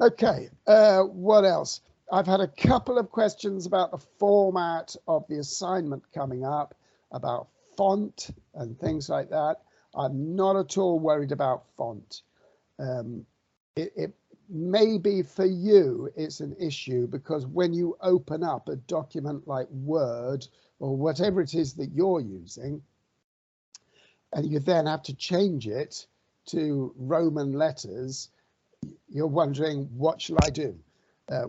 Okay, what else? I've had a couple of questions about the format of the assignment coming up, about font and things like that. I'm not at all worried about font. It may be for you, it's an issue because when you open up a document like Word or whatever it is that you're using, and you then have to change it to Roman letters, you're wondering, what shall I do?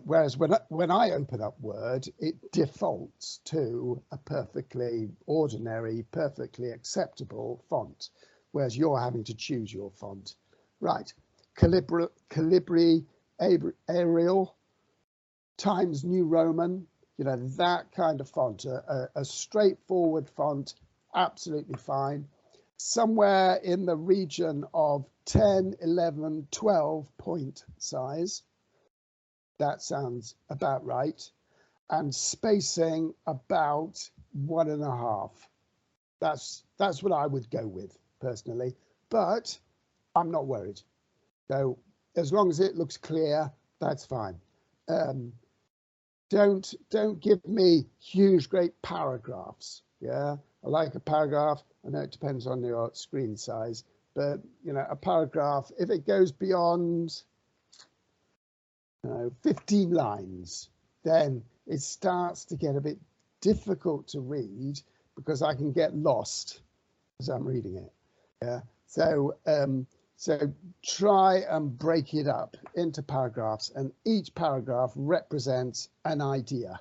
Whereas when I open up Word, it defaults to a perfectly ordinary, perfectly acceptable font, whereas you're having to choose your font. Right, Calibri Arial, Times New Roman, you know, that kind of font, a straightforward font, absolutely fine. Somewhere in the region of 10, 11, 12 point size. That sounds about right. And spacing about 1.5. That's what I would go with personally, but I'm not worried. So as long as it looks clear, that's fine. Don't give me huge, great paragraphs. Yeah, I like a paragraph. I know it depends on your screen size, but you know, a paragraph, if it goes beyond 15 lines, then it starts to get a bit difficult to read because I can get lost as I'm reading it. Yeah, so so try and break it up into paragraphs, and each paragraph represents an idea.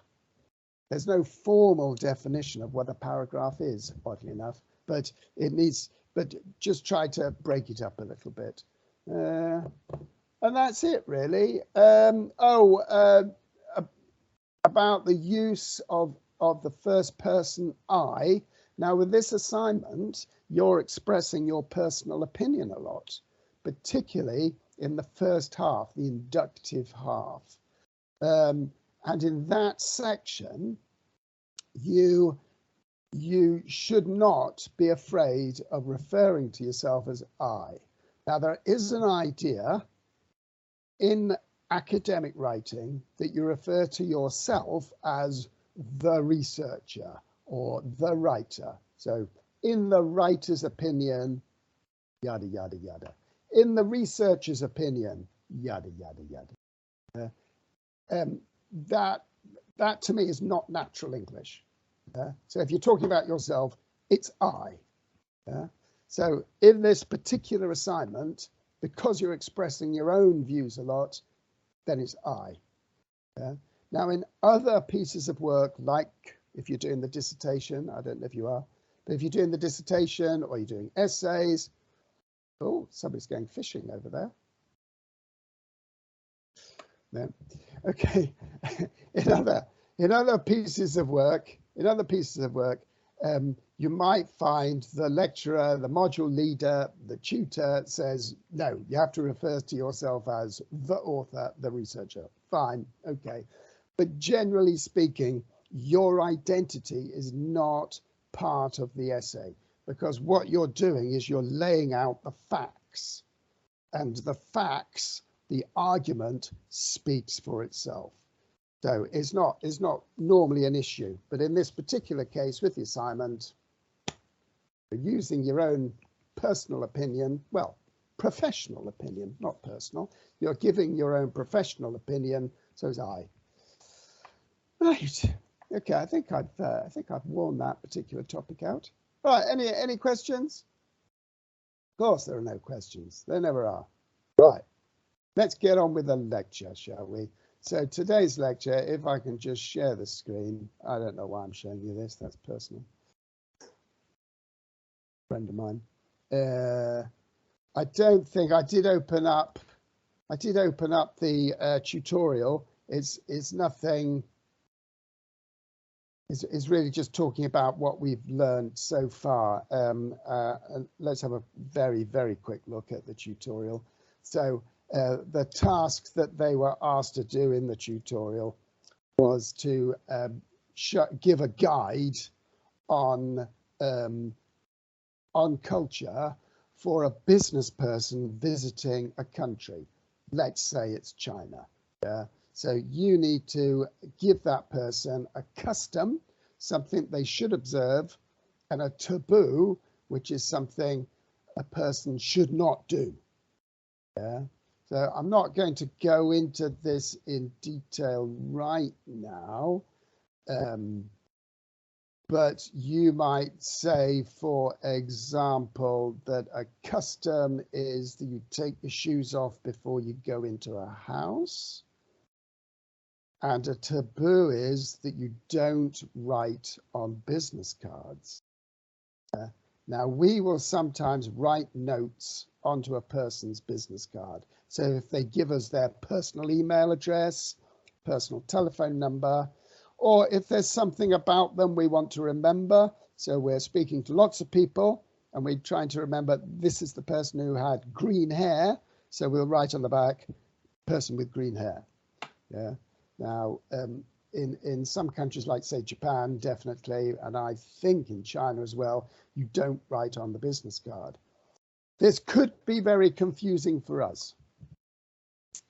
There's no formal definition of what a paragraph is, oddly enough, but it needs, but just try to break it up a little bit. And that's it, really. About the use of the first person I. Now, with this assignment, you're expressing your personal opinion a lot, particularly in the first half, the inductive half. And in that section, you should not be afraid of referring to yourself as I. Now, there is an idea in academic writing that you refer to yourself as the researcher or the writer. So in the writer's opinion, yada, yada, yada. In the researcher's opinion, yada, yada, yada. That to me is not natural English. So if you're talking about yourself, it's I. So in this particular assignment, because you're expressing your own views a lot, then it's I. Now, in other pieces of work, like if you're doing the dissertation, I don't know if you are, but if you're doing the dissertation or you're doing essays, oh, somebody's going fishing over there. No, okay. in other pieces of work, you might find the lecturer, the module leader, the tutor says, no, you have to refer to yourself as the author, the researcher. Fine, okay. But generally speaking, your identity is not part of the essay, because what you're doing is you're laying out the facts, and the facts, the argument speaks for itself. So it's not normally an issue, but in this particular case with the assignment, you're using your own personal opinion, well, professional opinion, not personal. You're giving your own professional opinion, so is I. Right. Okay, I think I've worn that particular topic out. Right, any questions? Of course there are no questions. There never are. Right. Let's get on with the lecture, shall we? So today's lecture, if I can just share the screen. I don't know why I'm showing you this, that's personal. Friend of mine. I don't think I did open up the tutorial. It's nothing. It's really just talking about what we've learned so far. And let's have a very, very quick look at the tutorial. So the task that they were asked to do in the tutorial was to give a guide on culture for a business person visiting a country. let's say it's China. Yeah. So you need to give that person a custom, something they should observe, and a taboo, which is something a person should not do. Yeah. So I'm not going to go into this in detail right now, but you might say, for example, that a custom is that you take your shoes off before you go into a house. And a taboo is that you don't write on business cards. Now, we will sometimes write notes onto a person's business card. So if they give us their personal email address, personal telephone number, or if there's something about them we want to remember, so we're speaking to lots of people and we're trying to remember this is the person who had green hair, so we'll write on the back, person with green hair. Yeah. Now, in some countries like, say, Japan, definitely, and I think in China as well, you don't write on the business card. This could be very confusing for us.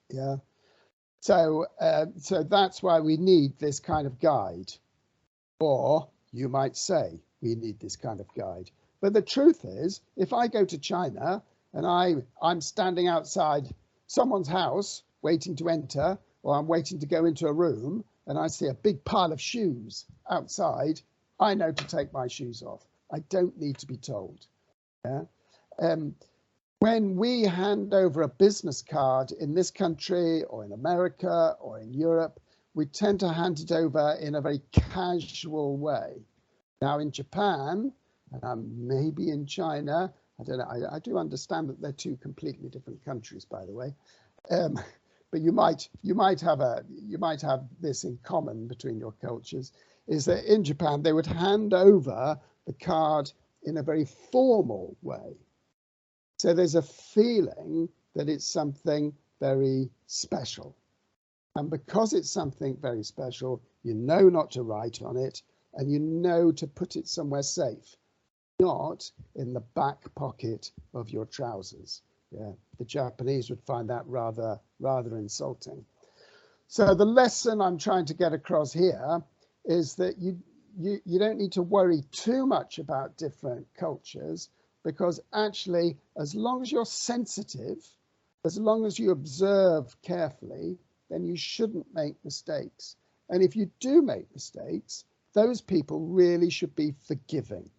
Yeah. So that's why we need this kind of guide. Or you might say we need this kind of guide. But the truth is, if I go to China and I'm standing outside someone's house waiting to enter, or I'm waiting to go into a room and I see a big pile of shoes outside, I know to take my shoes off. I don't need to be told. Yeah. When we hand over a business card in this country or in America or in Europe, we tend to hand it over in a very casual way. Now in Japan, maybe in China, I don't know, I do understand that they're two completely different countries, by the way. But you might have this in common between your cultures, is that in Japan they would hand over the card in a very formal way. So there's a feeling that it's something very special. And because it's something very special, you know not to write on it and you know to put it somewhere safe, not in the back pocket of your trousers. Yeah, the Japanese would find that rather insulting. So the lesson I'm trying to get across here is that you don't need to worry too much about different cultures, because actually, as long as you're sensitive, as long as you observe carefully, then you shouldn't make mistakes. And if you do make mistakes, those people really should be forgiving.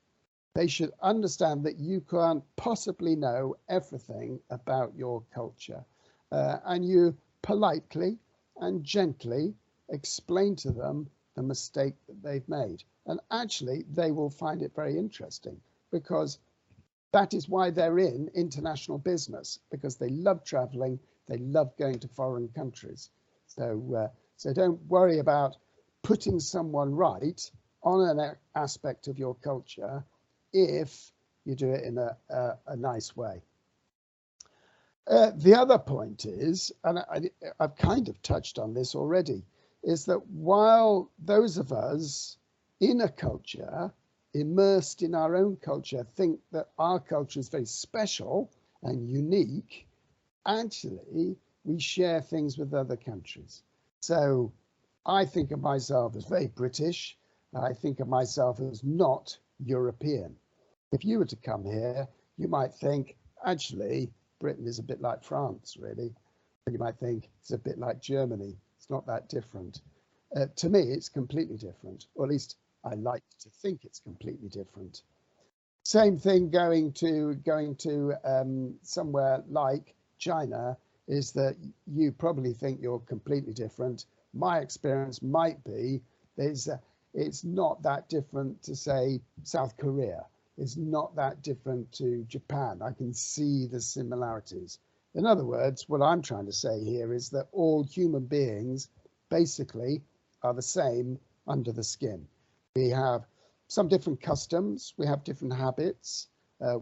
They should understand that you can't possibly know everything about your culture. And you politely and gently explain to them the mistake that they've made. And actually, they will find it very interesting, because that is why they're in international business, because they love traveling, they love going to foreign countries. So don't worry about putting someone right on an aspect of your culture if you do it in a nice way. The other point is, and I've kind of touched on this already, is that while those of us in a culture, immersed in our own culture, think that our culture is very special and unique, actually we share things with other countries. So I think of myself as very British. I think of myself as not European. If you were to come here, you might think, actually, Britain is a bit like France, really. And you might think it's a bit like Germany. It's not that different. To me, it's completely different, or at least I like to think it's completely different. Same thing going to somewhere like China, is that you probably think you're completely different. My experience might be it's not that different to, say, South Korea. It's not that different to Japan. I can see the similarities. In other words, what I'm trying to say here is that all human beings basically are the same under the skin. We have some different customs, we have different habits.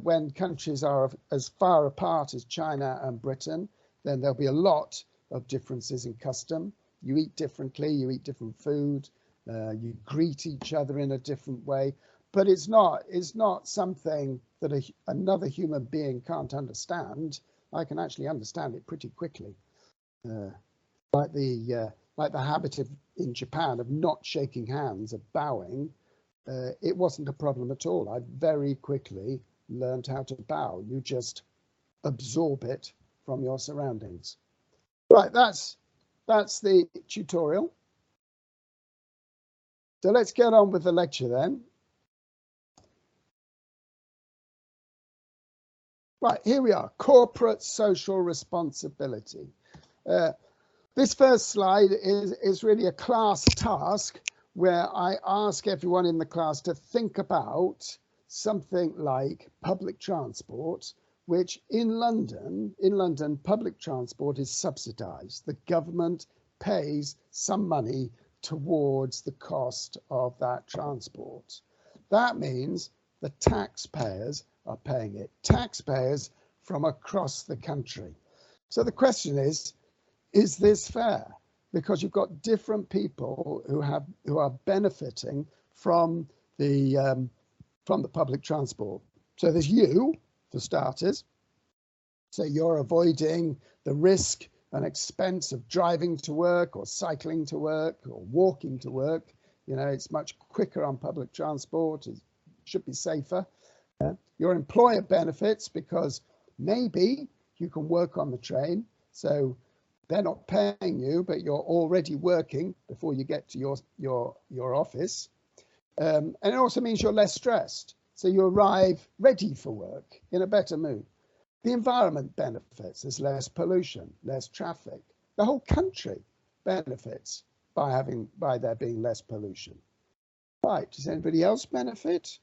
When countries are as far apart as China and Britain, then there'll be a lot of differences in custom. You eat differently, you eat different food, you greet each other in a different way, but it's not something that another human being can't understand. I can actually understand it pretty quickly. like the habit in Japan of not shaking hands, of bowing. It wasn't a problem at all. I very quickly learned how to bow. You just absorb it from your surroundings. Right, that's the tutorial. So let's get on with the lecture then. Right, here we are, corporate social responsibility. This first slide is really a class task where I ask everyone in the class to think about something like public transport, which in London, public transport is subsidised. The government pays some money towards the cost of that transport. That means the taxpayers are paying it, taxpayers from across the country. So the question is this fair? Because you've got different people who are benefiting from the public transport. So there's you, for starters. So you're avoiding the risk and expense of driving to work or cycling to work or walking to work. You know, it's much quicker on public transport. It should be safer. Your employer benefits because maybe you can work on the train. So they're not paying you, but you're already working before you get to your office. And it also means you're less stressed. So you arrive ready for work, in a better mood. The environment benefits. There's less pollution, less traffic. The whole country benefits by there being less pollution. Right, does anybody else benefit?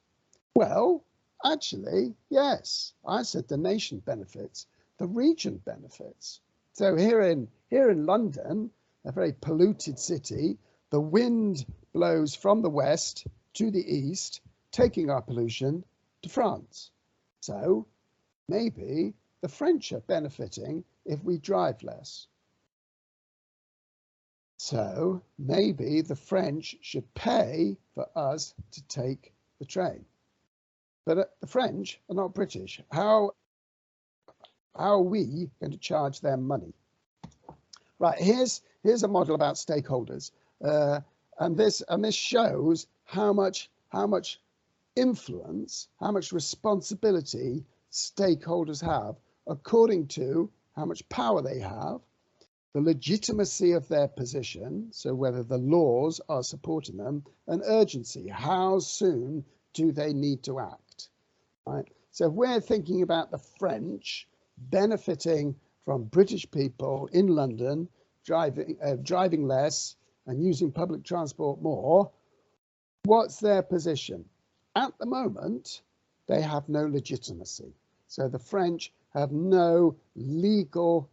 Well, actually, yes. I said the nation benefits, the region benefits. So here in London, a very polluted city, the wind blows from the west to the east, taking our pollution to France. So maybe the French are benefiting if we drive less. So maybe the French should pay for us to take the train. But the French are not British. How are we going to charge them money? Right, here's a model about stakeholders, and this shows how much influence, how much responsibility stakeholders have according to how much power they have, the legitimacy of their position, so whether the laws are supporting them, and urgency, how soon do they need to act, right? So if we're thinking about the French benefiting from British people in London driving less and using public transport more, what's their position? At the moment, they have no legitimacy. So the French have no legal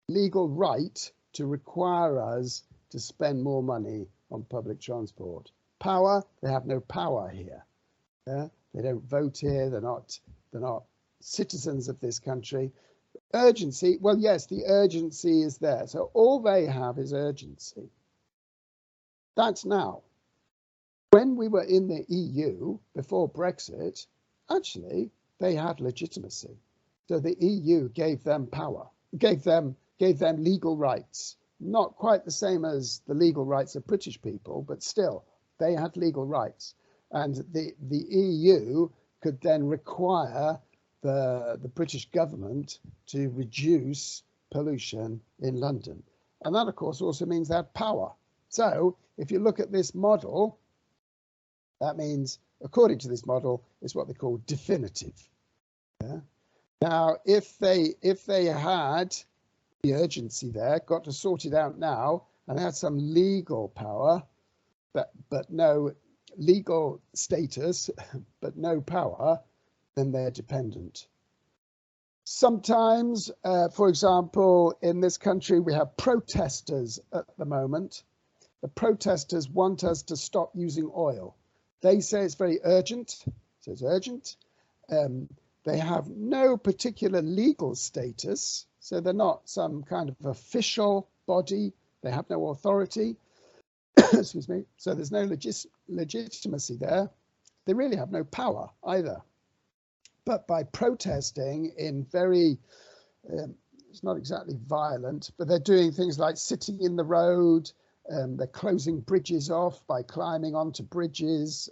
right to require us to spend more money on public transport. Power, they have no power here. Yeah? They don't vote here. They're not citizens of this country. Urgency, well, yes, the urgency is there. So all they have is urgency. That's now. When we were in the EU before Brexit, actually, they had legitimacy. So the EU gave them power, gave them legal rights. Not quite the same as the legal rights of British people, but still, they had legal rights. And the EU could then require the British government to reduce pollution in London. And that, of course, also means they have power. So if you look at this model, that means, according to this model, it's what they call definitive. Yeah? Now, if they had the urgency there, got to sort it out now, and had some legal power, but no legal status, but no power, then they're dependent. Sometimes, for example, in this country, we have protesters at the moment. The protesters want us to stop using oil. They say it's very urgent, so it's urgent. They have no particular legal status, so they're not some kind of official body. They have no authority. Excuse me. So there's no legitimacy there. They really have no power either. But by protesting in very it's not exactly violent, but they're doing things like sitting in the road. They're closing bridges off by climbing onto bridges.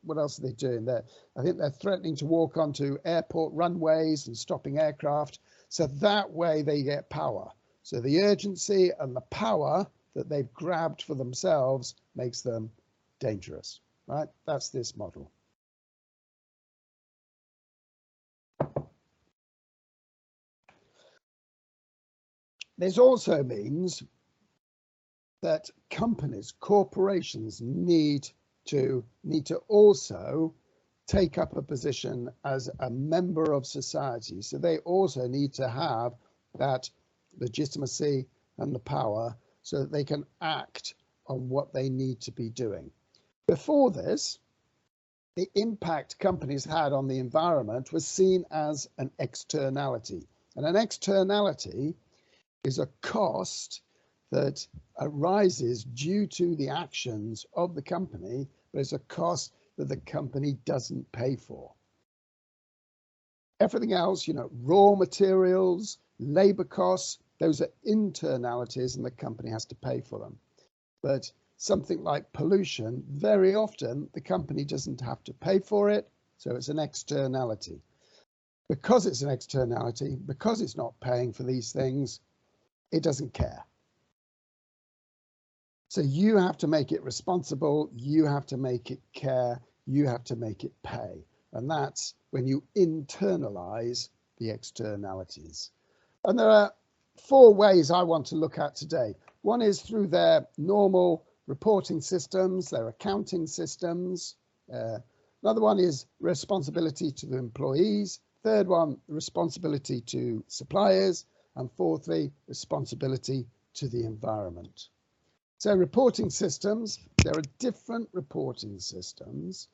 What else are they doing? I think they're threatening to walk onto airport runways and stopping aircraft. So that way they get power. So the urgency and the power that they've grabbed for themselves makes them dangerous, right? That's this model. This also means that companies, corporations need to also take up a position as a member of society. So they also need to have that legitimacy and the power so that they can act on what they need to be doing. Before this, the impact companies had on the environment was seen as an externality. And an externality is a cost that arises due to the actions of the company, but it's a cost that the company doesn't pay for. Everything else, raw materials, labor costs, those are internalities and the company has to pay for them. But something like pollution, very often the company doesn't have to pay for it, so it's an externality. Because it's an externality, because it's not paying for these things, it doesn't care. So you have to make it responsible, you have to make it care, you have to make it pay. And that's when you internalize the externalities. And there are 4 ways I want to look at today. One is through their normal reporting systems, their accounting systems. Another one is responsibility to the employees. Third one, responsibility to suppliers. And fourthly, responsibility to the environment. So reporting systems, there are different reporting systems.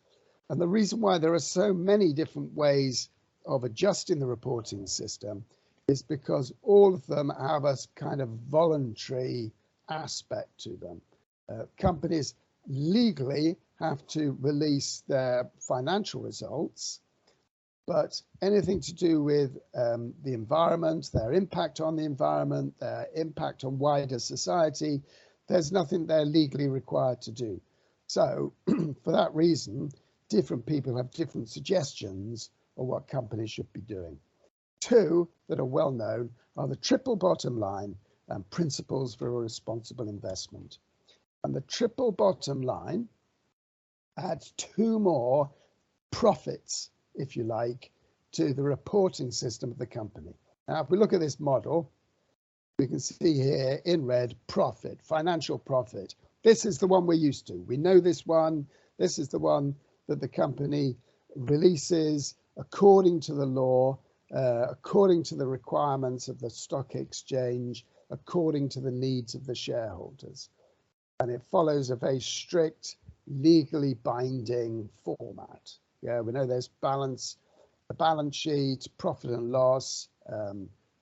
And the reason why there are so many different ways of adjusting the reporting system is because all of them have a kind of voluntary aspect to them. Companies legally have to release their financial results, but anything to do with the environment, their impact on the environment, their impact on wider society, there's nothing they're legally required to do. So for that reason, different people have different suggestions of what companies should be doing. 2 that are well known are the triple bottom line and principles for a responsible investment. And the triple bottom line adds 2 more profits, if you like, to the reporting system of the company. Now, if we look at this model, we can see here in red, profit, financial profit. This is the one we're used to. We know this one. This is the one that the company releases according to the law, according to the requirements of the stock exchange, according to the needs of the shareholders. And it follows a very strict, legally binding format. Yeah, we know there's the balance sheet, profit and loss.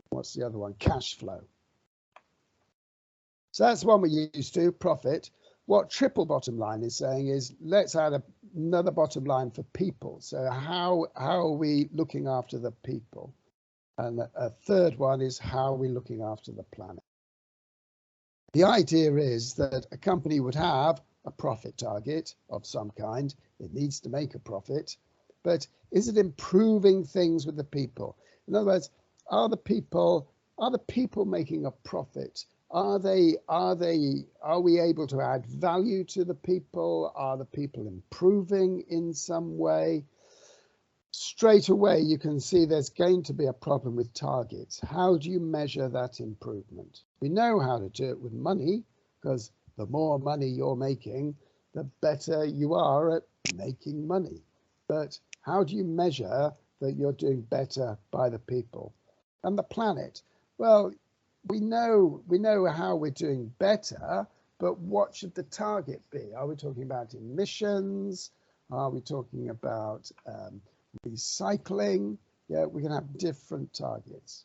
What's the other one? Cash flow. So that's the one we're used to, profit. What triple bottom line is saying is, let's add another bottom line for people. So how are we looking after the people? And a third one is, how are we looking after the planet? The idea is that a company would have a profit target of some kind. It needs to make a profit, but is it improving things with the people? In other words, are the people making a profit? Are we able to add value to the people? Are the people improving in some way? Straight away, you can see there's going to be a problem with targets. How do you measure that improvement? We know how to do it with money, because the more money you're making, the better you are at making money. But how do you measure that you're doing better by the people? And the planet, well, we know how we're doing better, but what should the target be? Are we talking about emissions? Are we talking about recycling? Yeah, we can have different targets.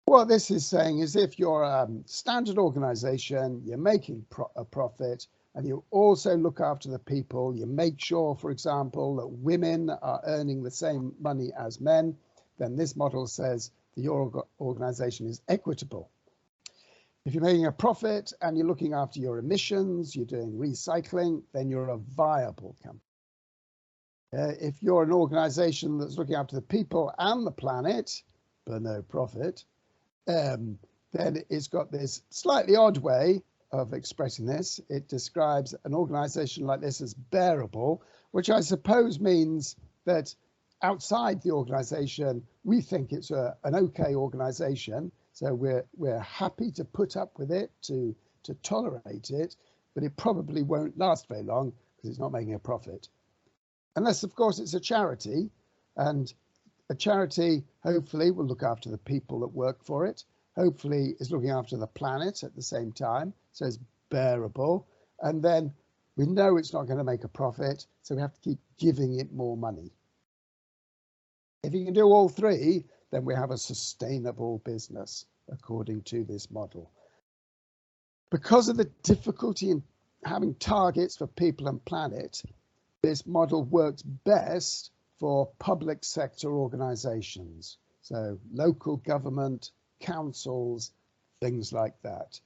What this is saying is, if you're a standard organization, you're making a profit, and you also look after the people, you make sure, for example, that women are earning the same money as men, then this model says your organization is equitable. If you're making a profit and you're looking after your emissions, you're doing recycling, then you're a viable company. If you're an organization that's looking after the people and the planet, but no profit, then it's got this slightly odd way of expressing this. It describes an organization like this as bearable, which I suppose means that outside the organization, we think it's an okay organization. So we're happy to put up with it, to tolerate it, but it probably won't last very long because it's not making a profit. Unless, of course, it's a charity, and a charity hopefully will look after the people that work for it, hopefully is looking after the planet at the same time, so it's bearable. And then we know it's not going to make a profit, so we have to keep giving it more money. If you can do all three, then we have a sustainable business according to this model. Because of the difficulty in having targets for people and planet, this model works best for public sector organizations. So local government, councils, things like that,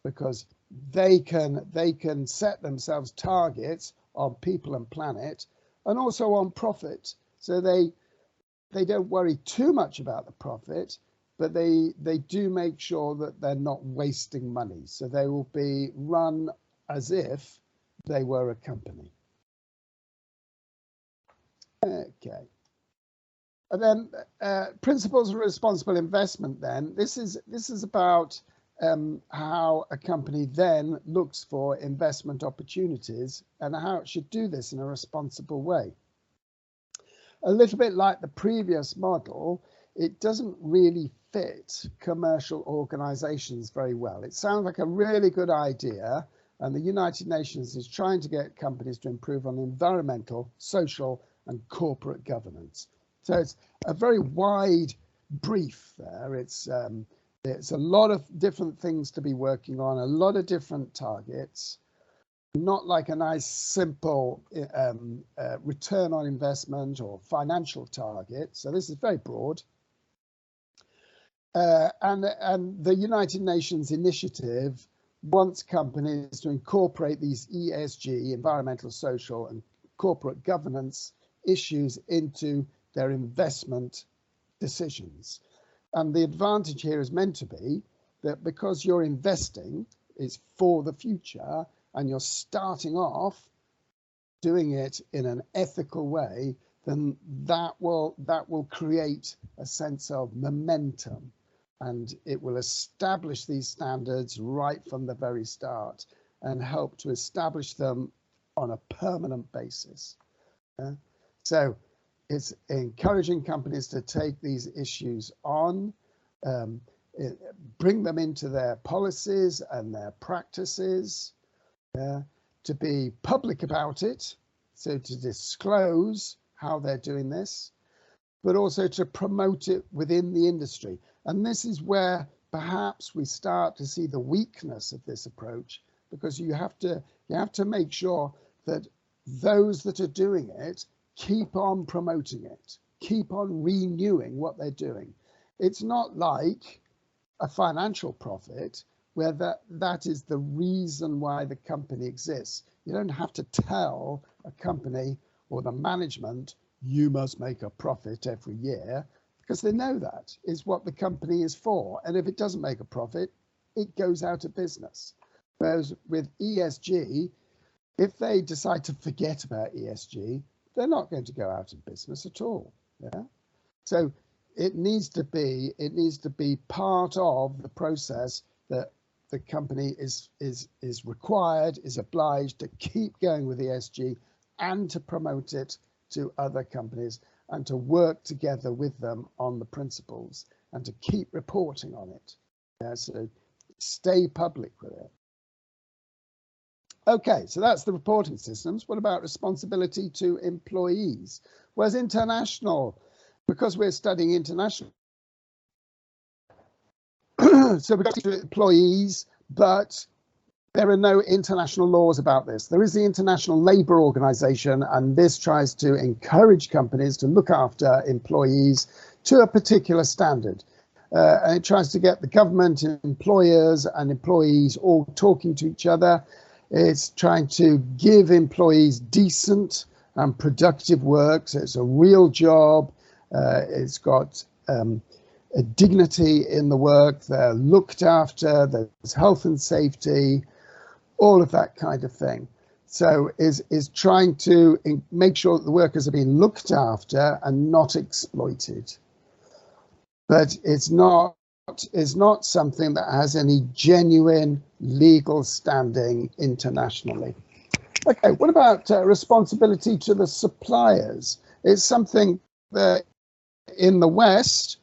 because they can set themselves targets on people and planet and also on profit. So they don't worry too much about the profit, but they do make sure that they're not wasting money. So they will be run as if they were a company. Okay. And then principles of responsible investment then. This is about how a company then looks for investment opportunities and how it should do this in a responsible way. A little bit like the previous model, it doesn't really fit commercial organizations very well. It sounds like a really good idea, and the United Nations is trying to get companies to improve on environmental, social, and corporate governance. So it's a very wide brief there. It's a lot of different things to be working on, a lot of different targets. Not like a nice simple return on investment or financial target. So this is very broad. And the United Nations initiative wants companies to incorporate these ESG, environmental, social, and corporate governance issues into their investment decisions. And the advantage here is meant to be that because you're investing is for the future, and you're starting off doing it in an ethical way, then that will create a sense of momentum, and it will establish these standards right from the very start and help to establish them on a permanent basis. So it's encouraging companies to take these issues on, bring them into their policies and their practices, to be public about it, so to disclose how they're doing this, but also to promote it within the industry. And this is where perhaps we start to see the weakness of this approach, because you have to make sure that those that are doing it keep on promoting it, keep on renewing what they're doing. It's not like a financial profit where that is the reason why the company exists. You don't have to tell a company or the management, you must make a profit every year, because they know that is what the company is for. And if it doesn't make a profit, it goes out of business. Whereas with ESG, if they decide to forget about ESG, they're not going to go out of business at all. Yeah. So it needs to be part of the process that the company is required, is obliged to keep going with ESG and to promote it to other companies and to work together with them on the principles and to keep reporting on it. Yeah, so stay public with it. Okay, so that's the reporting systems. What about responsibility to employees? Whereas international, because we're studying international, so we've got to employees, but there are no international laws about this. There is the International Labour Organization, and this tries to encourage companies to look after employees to a particular standard. and it tries to get the government, employers and employees all talking to each other. It's trying to give employees decent and productive work, so it's a real job. It's got a dignity in the work, they're looked after, there's health and safety, all of that kind of thing. So is trying to make sure that the workers are being looked after and not exploited. But it's not something that has any genuine legal standing internationally. Okay, what about responsibility to the suppliers? It's something that in the West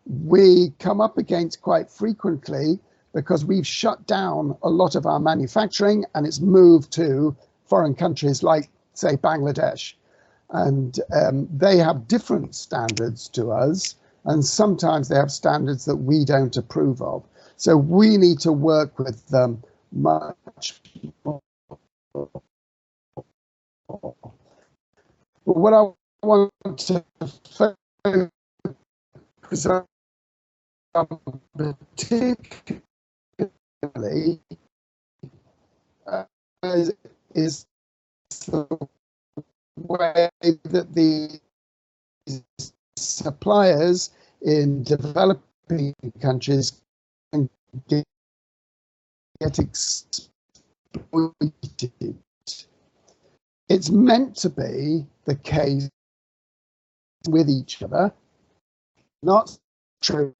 we come up against quite frequently because we've shut down a lot of our manufacturing and it's moved to foreign countries like, say, Bangladesh. And they have different standards to us, and sometimes they have standards that we don't approve of. So we need to work with them much more. But what I want to focus on particularly is the way that the suppliers in developing countries can get exploited. It's meant to be the case with each other, not true.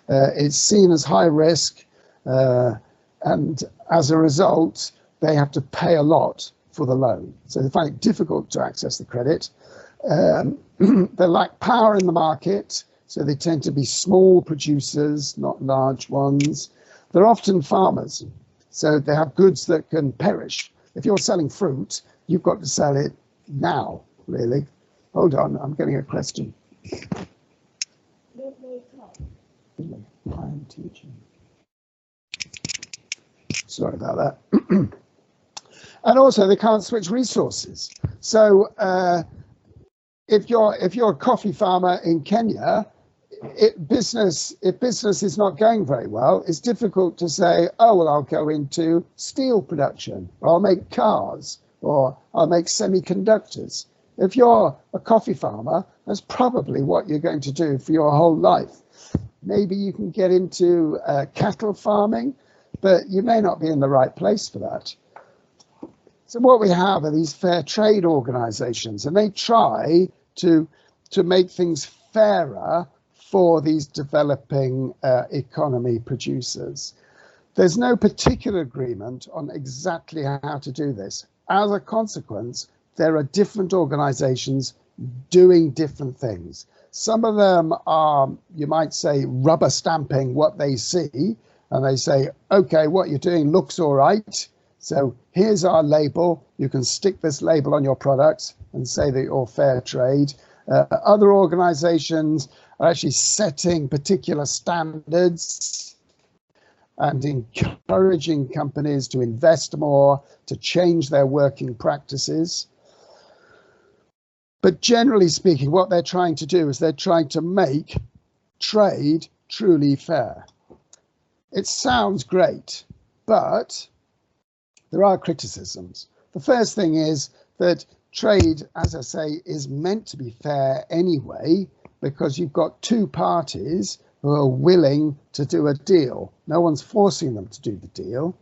It's seen as high risk, and as a result, they have to pay a lot for the loan. So they find it difficult to access the credit. They lack power in the market, so they tend to be small producers, not large ones. They're often farmers, so they have goods that can perish. If you're selling fruit, you've got to sell it now, really. Hold on, I'm getting a question. I am teaching. Sorry about that. And also, they can't switch resources. So if you're a coffee farmer in Kenya, if business is not going very well, it's difficult to say, oh, well, I'll go into steel production, or I'll make cars, or I'll make semiconductors. If you're a coffee farmer, that's probably what you're going to do for your whole life. Maybe you can get into cattle farming, but you may not be in the right place for that. So what we have are these fair trade organizations, and they try to make things fairer for these developing economy producers. There's no particular agreement on exactly how to do this. As a consequence, there are different organizations doing different things. Some of them are, you might say, rubber stamping what they see, and they say, okay, what you're doing looks all right, so here's our label. You can stick this label on your products and say that you're fair trade. Other organizations are actually setting particular standards and encouraging companies to invest more, to change their working practices. But generally speaking, what they're trying to do is they're trying to make trade truly fair. It sounds great, but there are criticisms. The first thing is that trade, as I say, is meant to be fair anyway, because you've got two parties who are willing to do a deal. No one's forcing them to do the deal.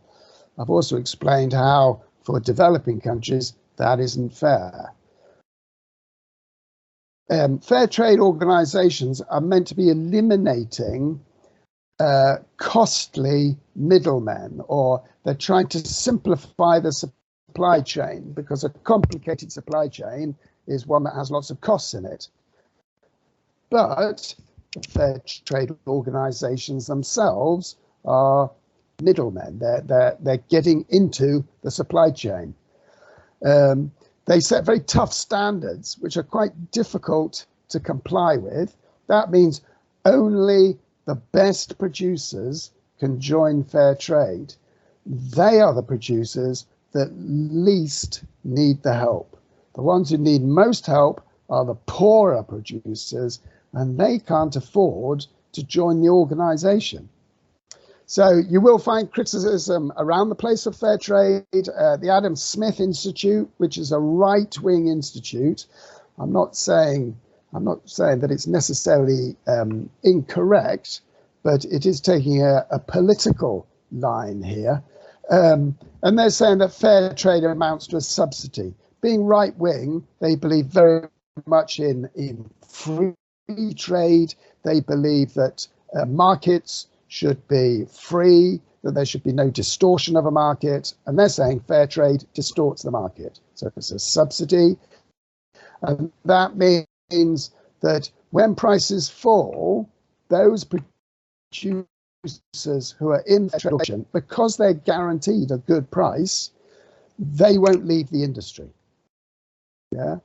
I've also explained how, for developing countries, that isn't fair. Fair trade organizations are meant to be eliminating costly middlemen, or they're trying to simplify the supply chain, because a complicated supply chain is one that has lots of costs in it. But fair trade organizations themselves are middlemen. They're getting into the supply chain. They set very tough standards, which are quite difficult to comply with. That means only the best producers can join fair trade. They are the producers that least need the help. The ones who need most help are the poorer producers, and they can't afford to join the organization. So you will find criticism around the place of fair trade. The Adam Smith Institute, which is a right-wing institute, I'm not saying that it's necessarily incorrect, but it is taking a political line here. And they're saying that fair trade amounts to a subsidy. Being right-wing, they believe very much in free trade. They believe that markets should be free, that there should be no distortion of a market. And they're saying fair trade distorts the market. So it's a subsidy. And that means that when prices fall, those producers who are in fair trade, because they're guaranteed a good price, they won't leave the industry. Yeah.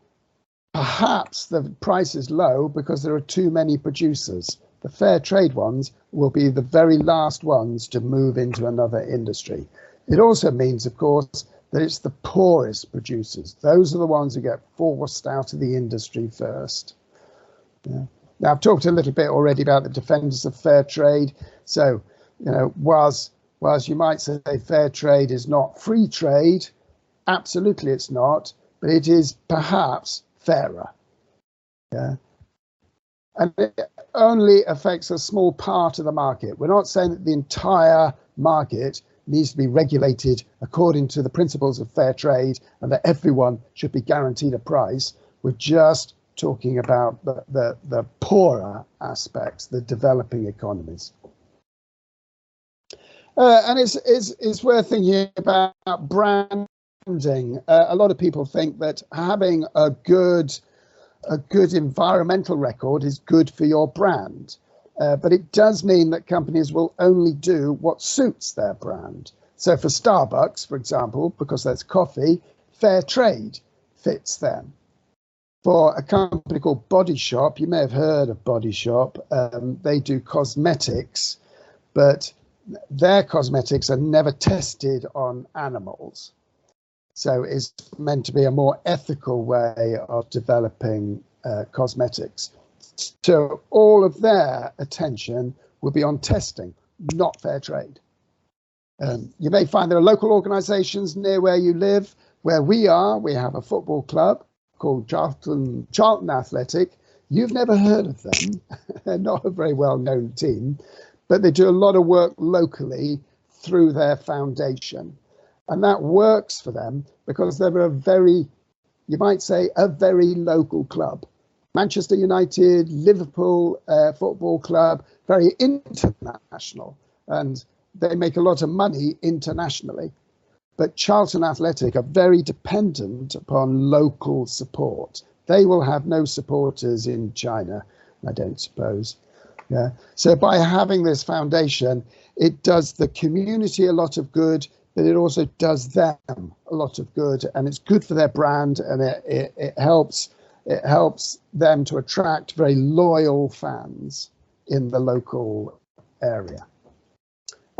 Perhaps the price is low because there are too many producers. The fair trade ones will be the very last ones to move into another industry. It also means, of course, that it's the poorest producers. Those are the ones who get forced out of the industry first. Yeah. Now, I've talked a little bit already about the defenders of fair trade. So, you know, whilst you might say fair trade is not free trade, absolutely it's not, but it is perhaps fairer. Yeah. And it only affects a small part of the market. We're not saying that the entire market needs to be regulated according to the principles of fair trade and that everyone should be guaranteed a price. We're just talking about the poorer aspects, the developing economies. And it's worth thinking about branding. A lot of people think that having a good environmental record is good for your brand. But it does mean that companies will only do what suits their brand. So for Starbucks, for example, because that's coffee, fair trade fits them. For a company called Body Shop, you may have heard of Body Shop, they do cosmetics, but their cosmetics are never tested on animals. So it's meant to be a more ethical way of developing cosmetics. So all of their attention will be on testing, not fair trade. You may find there are local organisations near where you live. Where we have a football club called Charlton Athletic. You've never heard of them. They're not a very well-known team, but they do a lot of work locally through their foundation. And that works for them because they're a very, you might say, a very local club. Manchester United, Liverpool Football Club, very international, and they make a lot of money internationally. But Charlton Athletic are very dependent upon local support. They will have no supporters in China, I don't suppose. Yeah. So by having this foundation, it does the community a lot of good, but it also does them a lot of good, and it's good for their brand, and it helps them to attract very loyal fans in the local area.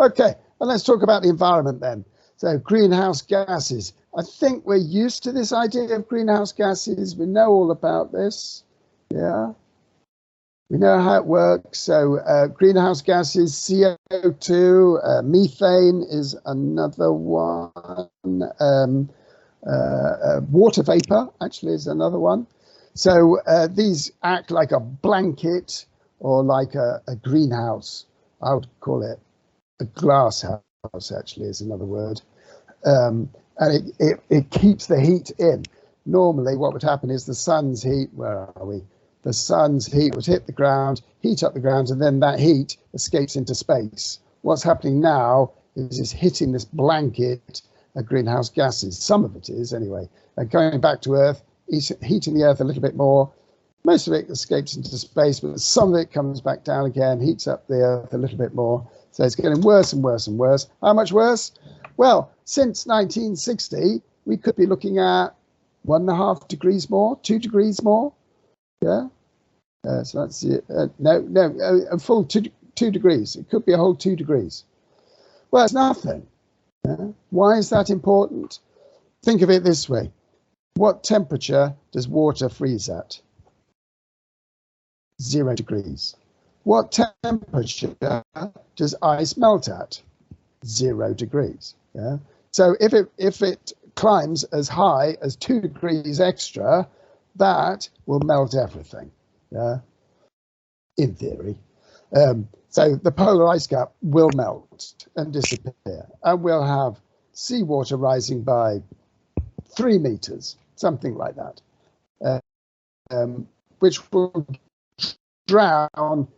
Okay, and let's talk about the environment then. So greenhouse gases. I think we're used to this idea of greenhouse gases. We know all about this. Yeah. We know how it works. So greenhouse gases, CO2, methane is another one. Water vapor actually is another one. So these act like a blanket or like a greenhouse. I would call it a glass house, actually, is another word. And it keeps the heat in. Normally what would happen is the sun's heat, where are we? The sun's heat would hit the ground, heat up the ground, and then that heat escapes into space. What's happening now is it's hitting this blanket of greenhouse gases. Some of it is, anyway. Going back to Earth, heating the Earth a little bit more. Most of it escapes into space, but some of it comes back down again, heats up the Earth a little bit more. So it's getting worse and worse and worse. How much worse? Well, since 1960, we could be looking at 1.5 degrees more, 2 degrees more. Yeah. So that's it. A full two degrees. It could be a whole 2 degrees. Well, it's nothing. Yeah? Why is that important? Think of it this way. What temperature does water freeze at? 0 degrees. What temperature does ice melt at? 0 degrees. Yeah. So if it climbs as high as 2 degrees extra, that will melt everything. Yeah. In theory. So the polar ice cap will melt and disappear, and we'll have seawater rising by 3 meters, something like that, which will drown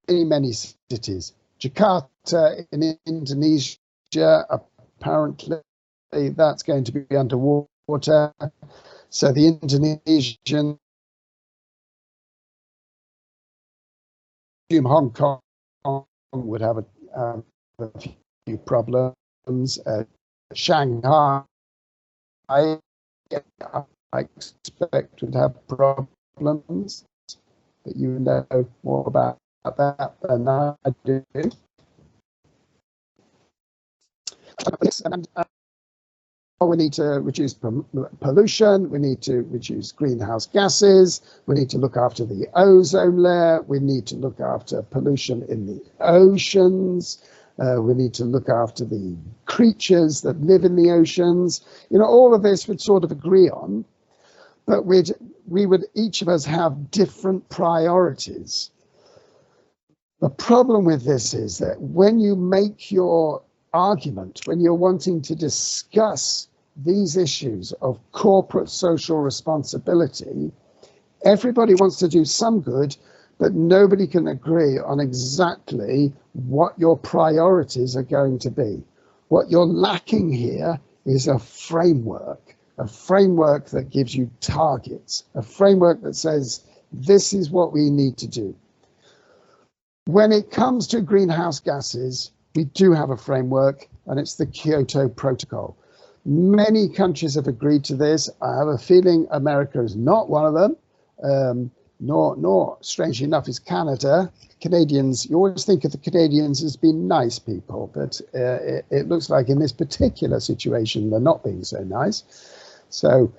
many cities. Jakarta in Indonesia, apparently that's going to be underwater. So the Indonesian, Hong Kong would have a few problems. Shanghai, I expect would have problems, but you know more about that than I do. And we need to reduce pollution, we need to reduce greenhouse gases, we need to look after the ozone layer, we need to look after pollution in the oceans, we need to look after the creatures that live in the oceans. You know, all of this we'd sort of agree on, but we would each of us have different priorities. The problem with this is that when you make your argument, when you're wanting to discuss these issues of corporate social responsibility, everybody wants to do some good, but nobody can agree on exactly what your priorities are going to be. What you're lacking here is a framework that gives you targets, a framework that says, this is what we need to do. When it comes to greenhouse gases, we do have a framework, and it's the Kyoto Protocol. Many countries have agreed to this. I have a feeling America is not one of them, nor strangely enough, is Canada. Canadians, you always think of the Canadians as being nice people, but it looks like in this particular situation, they're not being so nice. So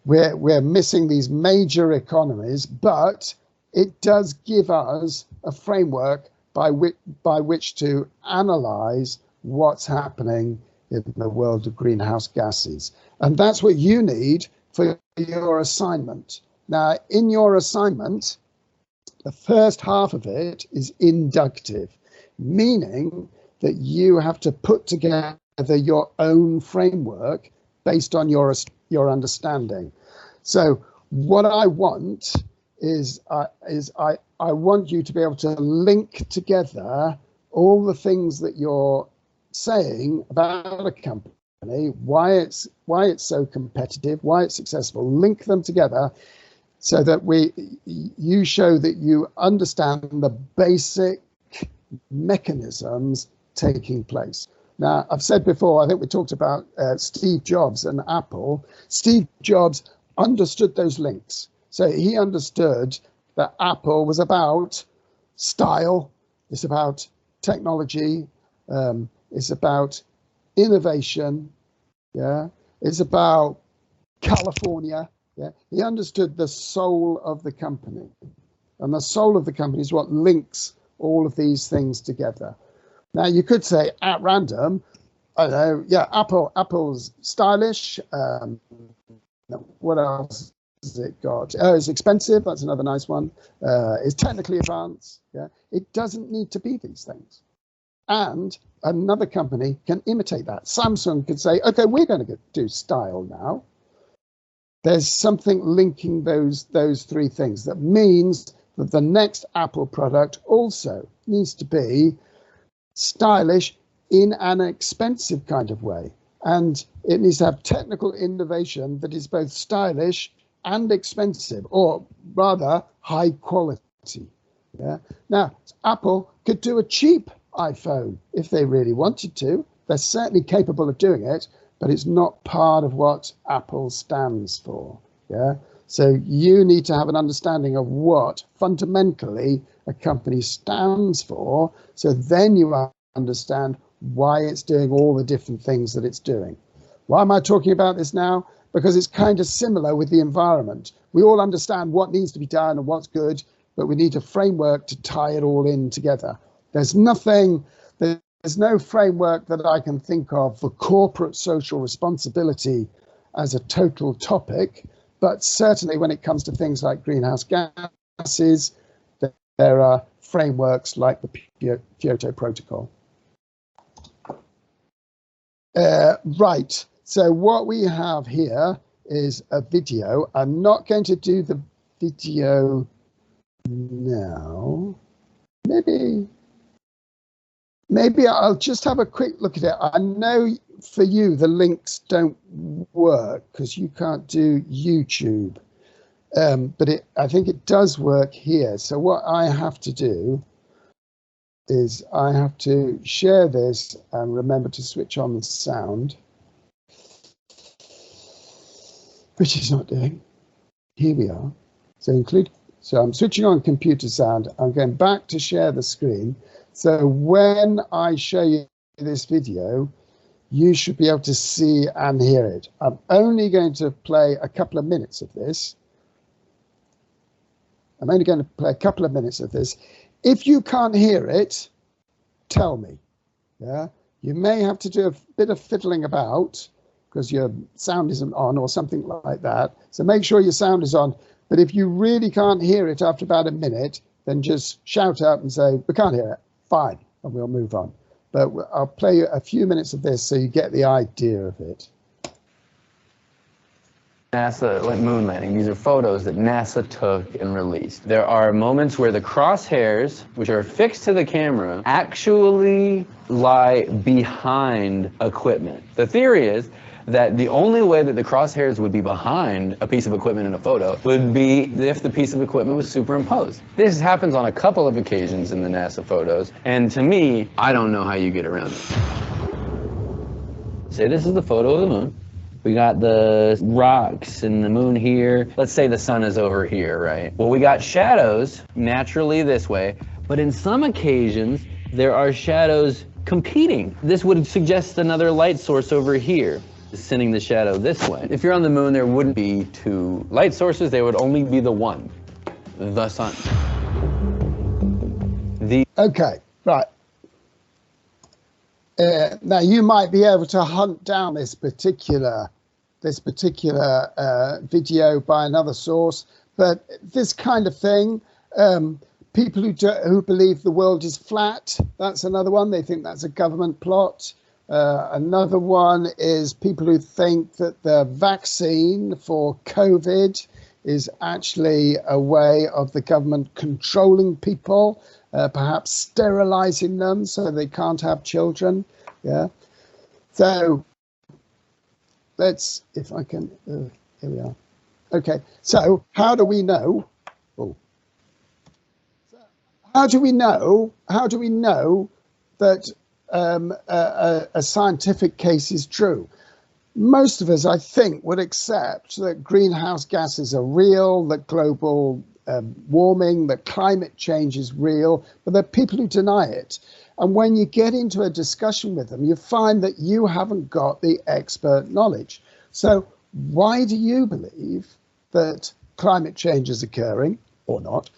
we're missing these major economies, but it does give us a framework by which to analyze what's happening in the world of greenhouse gases. And that's what you need for your assignment. Now, in your assignment, the first half of it is inductive, meaning that you have to put together your own framework based on your understanding. So what I want is I want you to be able to link together all the things that you're saying about a company, why it's so competitive, why it's successful, link them together so that you show that you understand the basic mechanisms taking place. Now, I've said before, I think we talked about Steve Jobs and Apple. Steve Jobs understood those links. So he understood that Apple was about style, it's about technology, it's about innovation, yeah, it's about California. Yeah, he understood the soul of the company, and the soul of the company is what links all of these things together. Now, you could say at random, I don't know, yeah, Apple's stylish. What else has it got? Oh, it's expensive. That's another nice one. It's technically advanced. Yeah, it doesn't need to be these things. And another company can imitate that. Samsung could say, okay, we're going to do style now. There's something linking those three things. That means that the next Apple product also needs to be stylish in an expensive kind of way. And it needs to have technical innovation that is both stylish and expensive, or rather high quality. Yeah. Now, Apple could do a cheap iPhone if they really wanted to. They're certainly capable of doing it, but it's not part of what Apple stands for. Yeah. So you need to have an understanding of what fundamentally a company stands for. So then you understand why it's doing all the different things that it's doing. Why am I talking about this now? Because it's kind of similar with the environment. We all understand what needs to be done and what's good, but we need a framework to tie it all in together. There's no framework that I can think of for corporate social responsibility as a total topic, but certainly when it comes to things like greenhouse gases, there are frameworks like the Kyoto Protocol. Right, so what we have here is a video. I'm not going to do the video now. Maybe I'll just have a quick look at it. I know for you the links don't work because you can't do YouTube, but I think it does work here. So what I have to do is I have to share this and remember to switch on the sound, which is not doing. Here we are. So I'm switching on computer sound. I'm going back to share the screen. So when I show you this video, you should be able to see and hear it. I'm only going to play a couple of minutes of this. If you can't hear it, tell me. Yeah, you may have to do a bit of fiddling about because your sound isn't on or something like that. So make sure your sound is on. But if you really can't hear it after about a minute, then just shout out and say, we can't hear it. Fine, and we'll move on. But I'll play you a few minutes of this so you get the idea of it. NASA moon landing. These are photos that NASA took and released. There are moments where the crosshairs, which are fixed to the camera, actually lie behind equipment. The theory is that the only way that the crosshairs would be behind a piece of equipment in a photo would be if the piece of equipment was superimposed. This happens on a couple of occasions in the NASA photos, and to me, I don't know how you get around it. Say this is the photo of the moon. We got the rocks and the moon here. Let's say the sun is over here, right? Well, we got shadows naturally this way, but in some occasions, there are shadows competing. This would suggest another light source over here, sending the shadow this way. If you're on the moon, there wouldn't be two light sources. There would only be the one, the sun. Okay, right. Now you might be able to hunt down this particular video by another source, but this kind of thing, people who believe the world is flat, that's another one. They think that's a government plot. Another one is people who think that the vaccine for COVID is actually a way of the government controlling people, perhaps sterilizing them so they can't have children. Yeah. So let's, if I can, here we are. Okay. So how do we know? Oh. How do we know that a scientific case is true? Most of us, I think, would accept that greenhouse gases are real, that global warming, that climate change is real, but there are people who deny it. And when you get into a discussion with them, you find that you haven't got the expert knowledge. So why do you believe that climate change is occurring or not?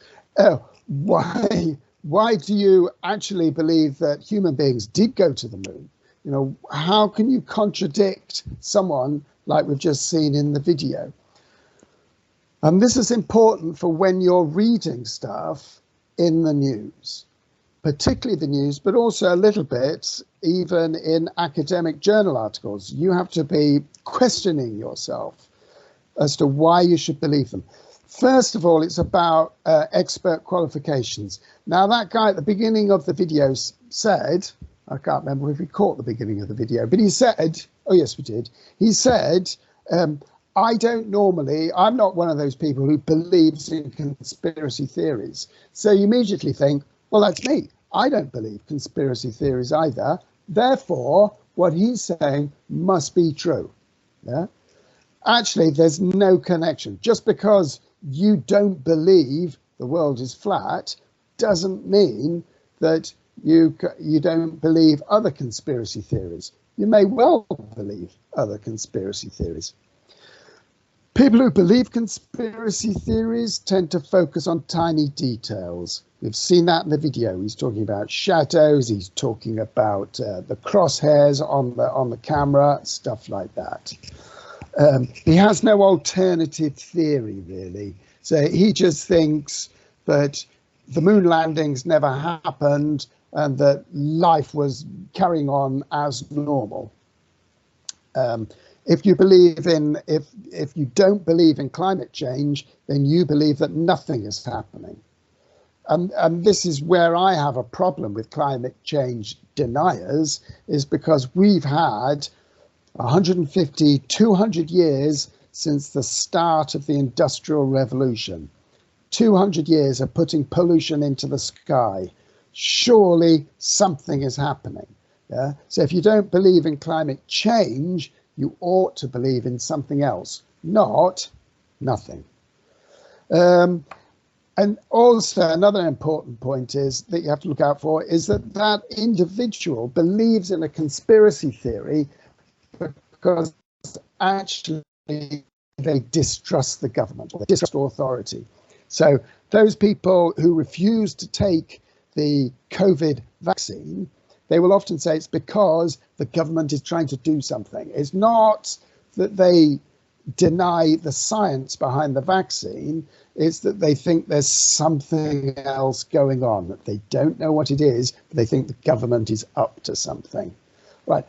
Why do you actually believe that human beings did go to the moon? You know, how can you contradict someone like we've just seen in the video? And this is important for when you're reading stuff in the news, particularly the news, but also a little bit even in academic journal articles. You have to be questioning yourself as to why you should believe them. First of all, it's about expert qualifications. Now, that guy at the beginning of the video said, I can't remember if we caught the beginning of the video, but he said, oh yes, we did. He said, I'm not one of those people who believes in conspiracy theories. So you immediately think, well, that's me. I don't believe conspiracy theories either. Therefore, what he's saying must be true. Yeah. Actually, there's no connection. Just because you don't believe the world is flat doesn't mean that you don't believe other conspiracy theories. You may well believe other conspiracy theories. People who believe conspiracy theories tend to focus on tiny details. We've seen that in the video. He's talking about shadows. He's talking about the crosshairs on the camera, stuff like that. He has no alternative theory, really. So he just thinks that the moon landings never happened and that life was carrying on as normal. If you don't believe in climate change, then you believe that nothing is happening. And this is where I have a problem with climate change deniers, is because we've had 150, 200 years since the start of the Industrial Revolution. 200 years of putting pollution into the sky. Surely something is happening. Yeah? So if you don't believe in climate change, you ought to believe in something else, not nothing. And also another important point is that you have to look out for is that that individual believes in a conspiracy theory because actually they distrust the government, or they distrust authority. So those people who refuse to take the COVID vaccine, they will often say it's because the government is trying to do something. It's not that they deny the science behind the vaccine, it's that they think there's something else going on, that they don't know what it is, but they think the government is up to something. Right,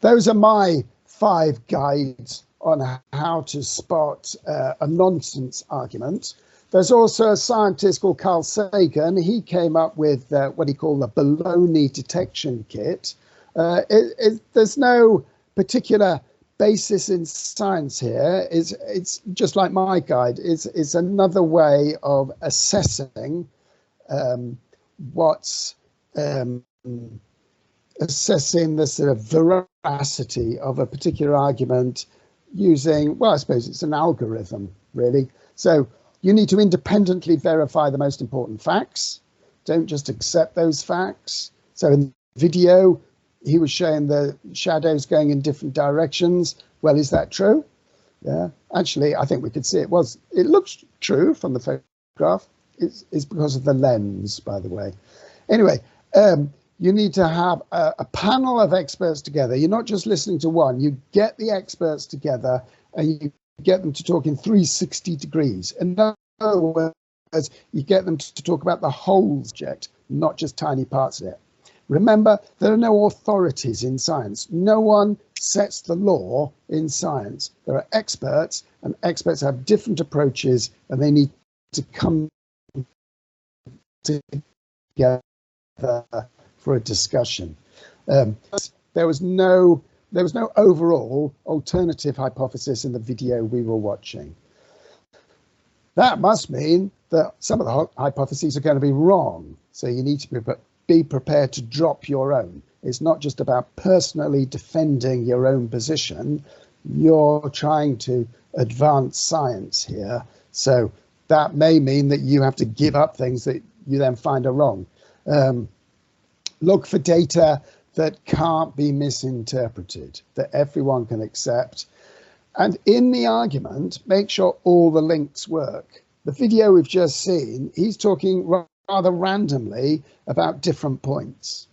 those are my 5 guides on how to spot a nonsense argument. There's also a scientist called Carl Sagan. He came up with what he called the baloney detection kit. There's no particular basis in science here. It's just like my guide. It's another way of assessing assessing the sort of veracity of a particular argument using, well, I suppose it's an algorithm, really. So you need to independently verify the most important facts. Don't just accept those facts. So in the video, he was showing the shadows going in different directions. Well, is that true? Yeah, actually, I think we could see it looks true from the photograph. It's because of the lens, by the way. Anyway, you need to have a panel of experts together. You're not just listening to one. You get the experts together and you get them to talk in 360 degrees. In other words, you get them to talk about the whole subject, not just tiny parts of it. Remember, there are no authorities in science. No one sets the law in science. There are experts, and experts have different approaches, and they need to come together for a discussion. There was no overall alternative hypothesis in the video we were watching. That must mean that some of the hypotheses are going to be wrong. So you need to be prepared to drop your own. It's not just about personally defending your own position. You're trying to advance science here. So that may mean that you have to give up things that you then find are wrong. Look for data that can't be misinterpreted, that everyone can accept. And in the argument, make sure all the links work. The video we've just seen, he's talking rather randomly about different points.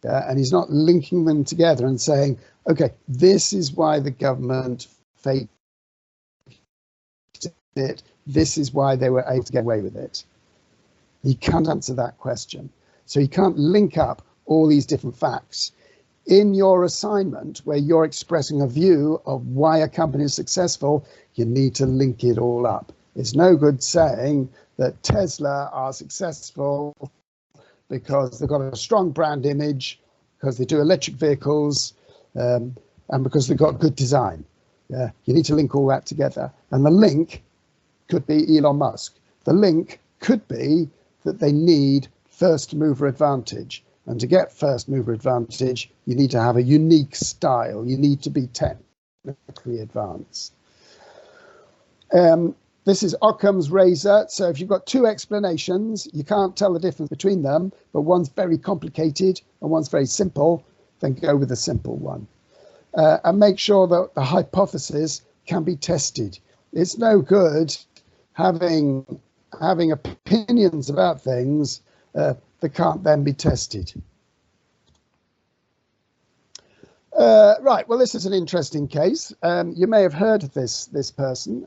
And he's not linking them together and saying, okay, this is why the government faked it. This is why they were able to get away with it. He can't answer that question. So you can't link up all these different facts. In your assignment, where you're expressing a view of why a company is successful, you need to link it all up. It's no good saying that Tesla are successful because they've got a strong brand image, because they do electric vehicles, and because they've got good design. Yeah, you need to link all that together. And the link could be Elon Musk. The link could be that they need first mover advantage. And to get first mover advantage, you need to have a unique style. You need to be technically advanced. This is Occam's razor. So if you've got two explanations, you can't tell the difference between them, but one's very complicated and one's very simple, then go with the simple one. And make sure that the hypothesis can be tested. It's no good having opinions about things that can't then be tested. Right, well, this is an interesting case. You may have heard of this person,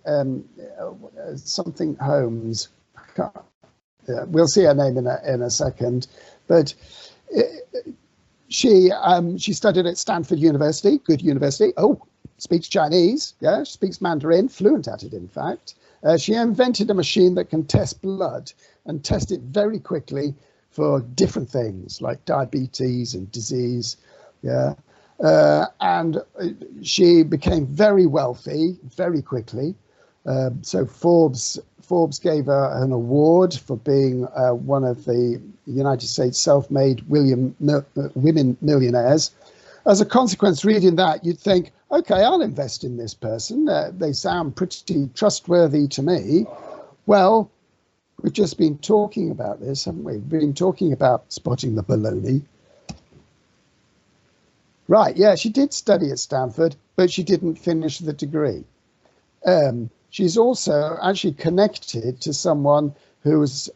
something Holmes. We'll see her name in a second, but she studied at Stanford University, good university. Oh, speaks Chinese, yeah, she speaks Mandarin, fluent at it, in fact. She invented a machine that can test blood and test it very quickly for different things like diabetes and disease, yeah. And she became very wealthy very quickly. So Forbes gave her an award for being one of the United States self-made women millionaires. As a consequence, reading that, you'd think, okay, I'll invest in this person. They sound pretty trustworthy to me. Well, we've just been talking about this, haven't we? We've been talking about spotting the baloney. Right, yeah, she did study at Stanford, but she didn't finish the degree. She's also actually connected to someone who was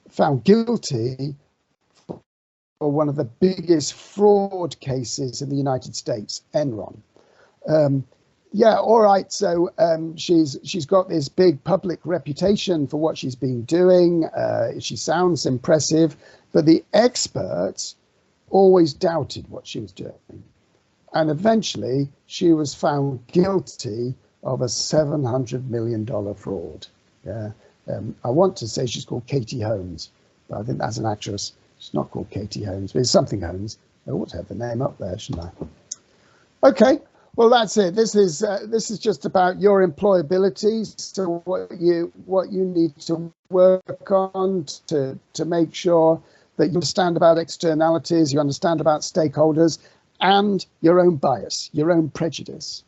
found guilty for one of the biggest fraud cases in the United States, Enron. Yeah, all right, so she's got this big public reputation for what she's been doing. She sounds impressive, but the experts always doubted what she was doing. And eventually she was found guilty of a $700 million fraud. Yeah. I want to say she's called Katie Holmes, but I think that's an actress. She's not called Katie Holmes, but it's something Holmes. I ought to have the name up there, shouldn't I? Okay, well, that's it. This is just about your employability. So what you need to work on to make sure that you understand about externalities, you understand about stakeholders, and your own bias, your own prejudice.